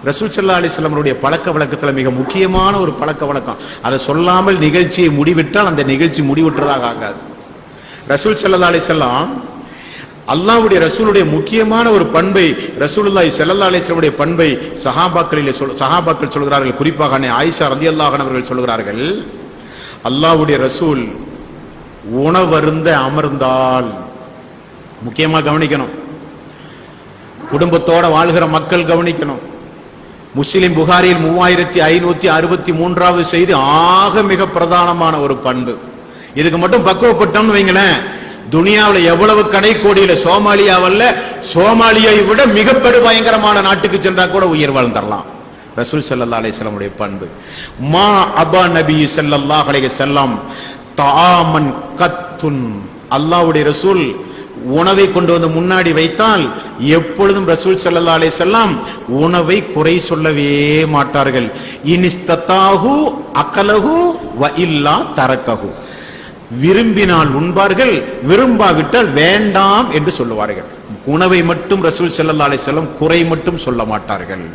ரசூல் ஸல்லல்லாஹு அலைஹி வஸல்லம் பழக்க வழக்கத்துல மிக முக்கியமான ஒரு பழக்க வழக்கம். அதை சொல்லாமல் நிகழ்ச்சியை முடிவிட்டால் அந்த நிகழ்ச்சி முடிவுற்றதாக ஆகாது. ரசூல் ஸல்லல்லாஹு அலைஹி வஸல்லம் அல்லாஹ்வுடைய ரசூலுடைய முக்கியமான ஒரு பண்பை, ரசூலுல்லாஹி ஸல்லல்லாஹு அலைஹி வஸல்லம் பண்பை சஹாபாக்கள் சொல்கிறார்கள். குறிப்பாக ஆயிஷா ரலியல்லாஹு அன்ஹா அவர்கள் சொல்கிறார்கள், அல்லாஹ்வுடைய ரசூல் உணவருந்த அமர்ந்தால், முக்கியமா கவனிக்கணும், குடும்பத்தோட வாழ்கிற மக்கள் கவனிக்கணும். முஸ்லிம் புகாரியில் 3563வது செய்தி ஆக மிக பிரதானமான ஒரு பண்பு. இதுக்கு மட்டும் பக்குவப்பட்டோம்னு வைங்களேன், துனியாவில் எவ்வளவு கடைக்கோடியில சோமாலியாவல்ல, சோமாலியை விட மிக பெரு பயங்கரமான நாட்டுக்கு சென்றா கூட உயிர் வாழ்ந்தரலாம். ரசூல் ஸல்லல்லாஹு அலைஹி வஸல்லம் பண்பு. மா அபா நபி ஸல்லல்லாஹு அலைஹி வஸல்லம் தஆமன் கத்துன், அல்லாஹ்வுடைய ரசூல் உணவை கொண்டு வந்து முன்னாடி வைத்தால் எப்பொழுதும் ரசூல் ஸல்லல்லாஹு அலைஹி வஸல்லம் உணவை குறை சொல்லவே மாட்டார்கள். இனிஸ்ததாஹு அகலஹு வ இல்லா தரக்கஹு, விரும்பினால் உண்பார்கள், விரும்பாவிட்டால் வேண்டாம் என்று சொல்லுவார்கள். உணவை மட்டும் ரசூல் ஸல்லல்லாஹு அலைஹி வஸல்லம் குறை மட்டும் சொல்ல மாட்டார்கள்.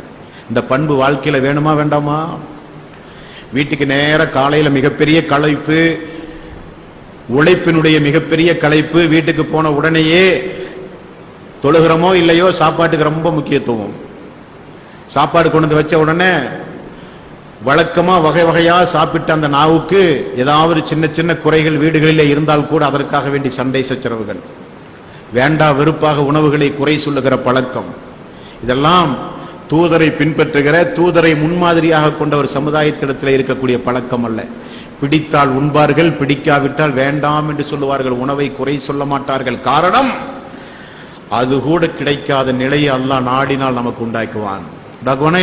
இந்த பண்பு வாழ்க்கையில வேணுமா வேண்டாமா? வீட்டுக்கு நேர காலையில மிகப்பெரிய களைப்பு, உழைப்பினுடைய மிகப்பெரிய களைப்பு, வீட்டுக்கு போன உடனேயே தொழுகிறோமோ இல்லையோ சாப்பாட்டுக்கு ரொம்ப முக்கியத்துவம். சாப்பாடு கொண்டு வந்து வச்ச உடனே வழக்கமா வகை வகையா சாப்பிட்ட அந்த நாவுக்கு ஏதாவது சின்ன சின்ன குறைகள் வீடுகளிலே இருந்தால் கூட அதற்காக வேண்டி சண்டை சச்சரவுகள், வேண்டா வெறுப்பாக உணவுகளை குறை சொல்லுகிற பழக்கம், இதெல்லாம் தூதரை பின்பற்றுகிற, தூதரை முன்மாதிரியாக கொண்ட ஒரு சமுதாயத்திடத்தில் இருக்கக்கூடிய பழக்கம் அல்ல. பிடித்தால் உண்பார்கள், பிடிக்காவிட்டால் வேண்டாம் என்று சொல்லுவார்கள், உணவை குறை சொல்ல மாட்டார்கள். காரணம், அது கூட கிடைக்காத நிலையை அல்லாஹ் நாடினால் நமக்கு உண்டாக்குவான்.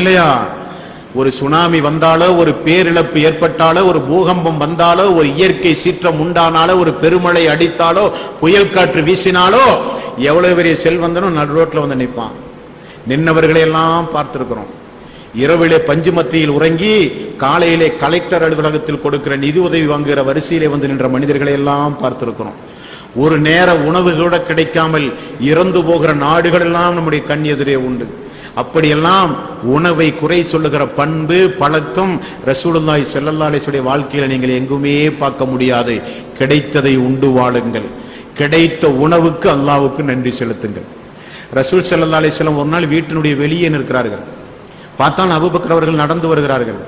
இல்லையா? ஒரு சுனாமி வந்தாலோ, ஒரு பேரிழப்பு ஏற்பட்டாலோ, ஒரு பூகம்பம் வந்தாலோ, ஒரு இயற்கை சீற்றம் உண்டானாலோ, ஒரு பெருமழை அடித்தாலோ, புயல் காற்று வீசினாலோ, எவ்வளவு பெரிய செல்வந்தனும் நடு ரோட்ல வந்து நிற்பான். நின்னவர்களை எல்லாம் பார்த்திருக்கிறோம். இரவிலே பஞ்சு மத்தியில் உறங்கி காலையிலே கலெக்டர் அலுவலகத்தில் கொடுக்கிற நிதி உதவி வாங்குகிற வரிசையிலே வந்து நின்ற மனிதர்களை எல்லாம் பார்த்திருக்கிறோம். ஒரு நேர உணவு கூட கிடைக்காமல் இறந்து போகிற நாடுகள் எல்லாம் நம்முடைய கண் எதிரே உண்டு. அப்படியெல்லாம் உணவை குறை சொல்லுகிற பண்பு, பழக்கம் ரசூலுல்லாஹி ஸல்லல்லாஹு அலைஹி வஸல்லம் வாழ்க்கையில நீங்கள் எங்குமே பார்க்க முடியாது. கிடைத்ததை உண்டு வாழுங்கள், கிடைத்த உணவுக்கு அல்லாஹ்வுக்கு நன்றி செலுத்துங்கள். ரசூல் ஸல்லல்லாஹு அலைஹி வஸல்லம் ஒரு நாள் வீட்டினுடைய வெளியே நிற்கிறார்கள். பார்த்தால் அபூபக்கர் அவர்கள் நடந்து வருகிறார்கள்.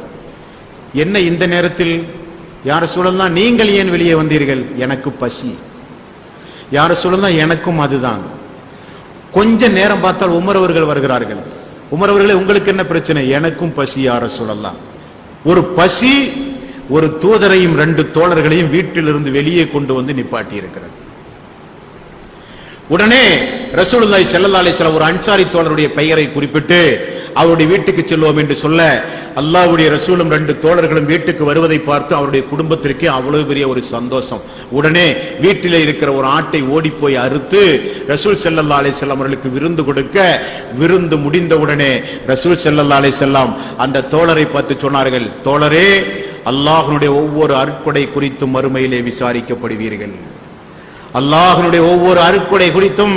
என்ன இந்த நேரத்தில்? யார் ரசூலல்லாஹ், நீங்கள் ஏன் வெளியே வந்தீர்கள்? எனக்கு பசி. யார் ரசூலல்லாஹ், எனக்கும் அதுதான். கொஞ்ச நேரம் பார்த்தால் உமர் அவர்கள் வருகிறார்கள். உமர் அவர்களே, உங்களுக்கு என்ன பிரச்சனை? எனக்கும் பசி யார் ரசூலல்லாஹ். ஒரு பசி ஒரு தூதரையும் 2 தோழர்களையும் வீட்டிலிருந்து வெளியே கொண்டு வந்து நிப்பாட்டி இருக்கிறது. உடனே ரசூலுல்லாஹி ஸல்லல்லாஹு அலைஹி வஸல்லம் ஒரு அன்சாரி தோழருடைய பெயரை குறிப்பிட்டு அவருடைய வீட்டுக்கு செல்வோம் என்று சொல்ல, அல்லாஹ்வுடைய ரசூலும் 2 தோழர்களும் வீட்டுக்கு வருவதை பார்த்து அவருடைய குடும்பத்திற்கு அவ்வளவு பெரிய ஒரு சந்தோஷம். உடனே வீட்டிலே இருக்கிற ஒரு ஆட்டை ஓடி போய் அறுத்து ரசூல் ஸல்லல்லாஹு அலைஹி வஸல்லம் அவர்களுக்கு விருந்து கொடுக்க, விருந்து முடிந்த உடனே ரசூல் ஸல்லல்லாஹு அலைஹி வஸல்லம் அந்த தோழரை பார்த்து சொன்னார்கள், தோழரே, அல்லாஹ்வுடைய ஒவ்வொரு அருட்கொடை குறித்தும் மறுமையிலே விசாரிக்கப்படுவீர்கள். அல்லாஹ்வுடைய ஒவ்வொரு அருட்கொடை குறித்தும்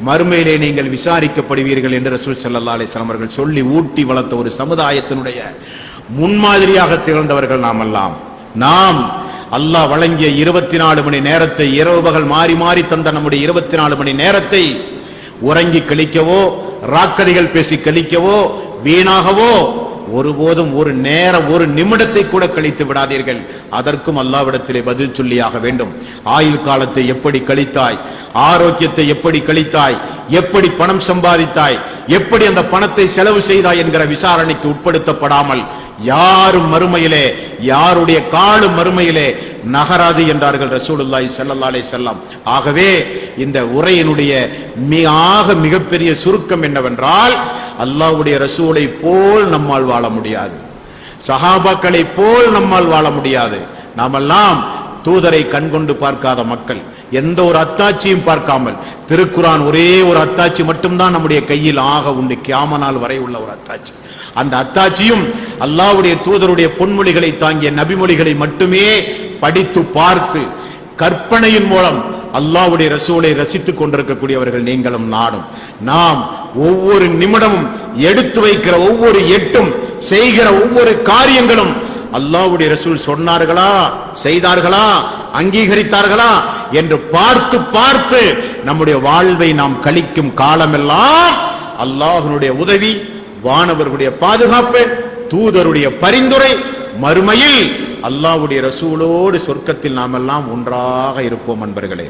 மறுமையிலே நீங்கள் விசாரிக்கப்படுவீர்கள் என்று ரசூல் ஸல்லல்லாஹு அலைஹி வஸல்லம் அவர்கள் சொல்லி ஊட்டி வளர்த்த ஒரு சமுதாயத்தினுடைய முன்மாதிரியாக திகழ்ந்தவர்கள் நாம் எல்லாம். நாம் அல்லாஹ் வழங்கிய 24 மணி நேரத்தை, இரவு பகல் மாறி மாறி தந்த நம்முடைய 24 மணி நேரத்தை உறங்கி கழிக்கவோ, ராக்கடிகள் பேசி கழிக்கவோ, வீணாகவோ ஒருபோதும் ஒரு நிமிடத்தை கூட கழித்து விடாதீர்கள். அதற்கும் அல்லாஹ்விடத்திலே பதில் சொல்லியாக வேண்டும். ஆயுள் காலத்தை எப்படி கழித்தாய், ஆரோக்கியத்தை எப்படி கழித்தாய், எப்படி பணம் சம்பாதித்தாய், எப்படி அந்த பணத்தை செலவு செய்தாய் என்கிற விசாரணைக்கு உட்படுத்தப்படாமல் யாரும் மறுமையிலே, யாருடைய காலும் மறுமையிலே நகராது என்றார்கள் ரசூலுல்லாஹி ஸல்லல்லாஹு அலைஹி வஸல்லம். ஆகவே இந்த உரையினுடைய மிகப்பெரிய சுருக்கம் என்னவென்றால், அல்லாஹ்வுடைய ரசூலை போல் நம்மால் வாழ முடியாது, சஹாபாக்களை போல் நம்மால் வாழ முடியாது. நாமெல்லாம் தூதரை கண்கொண்டு பார்க்காத மக்கள், எந்த ஒரு அத்தாட்சியும் பார்க்காமல், திருக்குரான் ஒரே ஒரு அத்தாட்சி மட்டும்தான் நம்முடைய கையில் ஆக உண்டு, கியாம நாள் வரை உள்ள ஒரு அத்தாட்சி. அந்த அத்தாட்சியும் அல்லாஹ்வுடைய தூதருடைய பொன்மொழிகளை தாங்கிய நபிமொழிகளை மட்டுமே படித்து பார்த்து கற்பனையின் மூலம் அல்லாஹ்வுடைய ரசூலை ரசித்துக் கொண்டிருக்கக்கூடியவர்கள் நீங்களும் நானும். நாம் ஒவ்வொரு நிமிடமும் எடுத்து வைக்கிற ஒவ்வொரு எட்டும் செய்கிற ஒவ்வொரு காரியங்களும் அல்லாஹ்வுடைய ரசூல் சொன்னார்களா, செய்தார்களா, அங்கீகரித்தார்களா என்று பார்த்து பார்த்து நம்முடைய வாழ்வை நாம் கழிக்கும் காலமெல்லாம் அல்லாஹ்வுடைய உதவி, வானவர்களுடைய பாதுகாப்பு, தூதருடைய பரிந்துரை, மறுமையில் அல்லாஹ்வுடைய ரசூலோடு சொர்க்கத்தில் நாம் எல்லாம் ஒன்றாக இருப்போம். அன்பர்களே,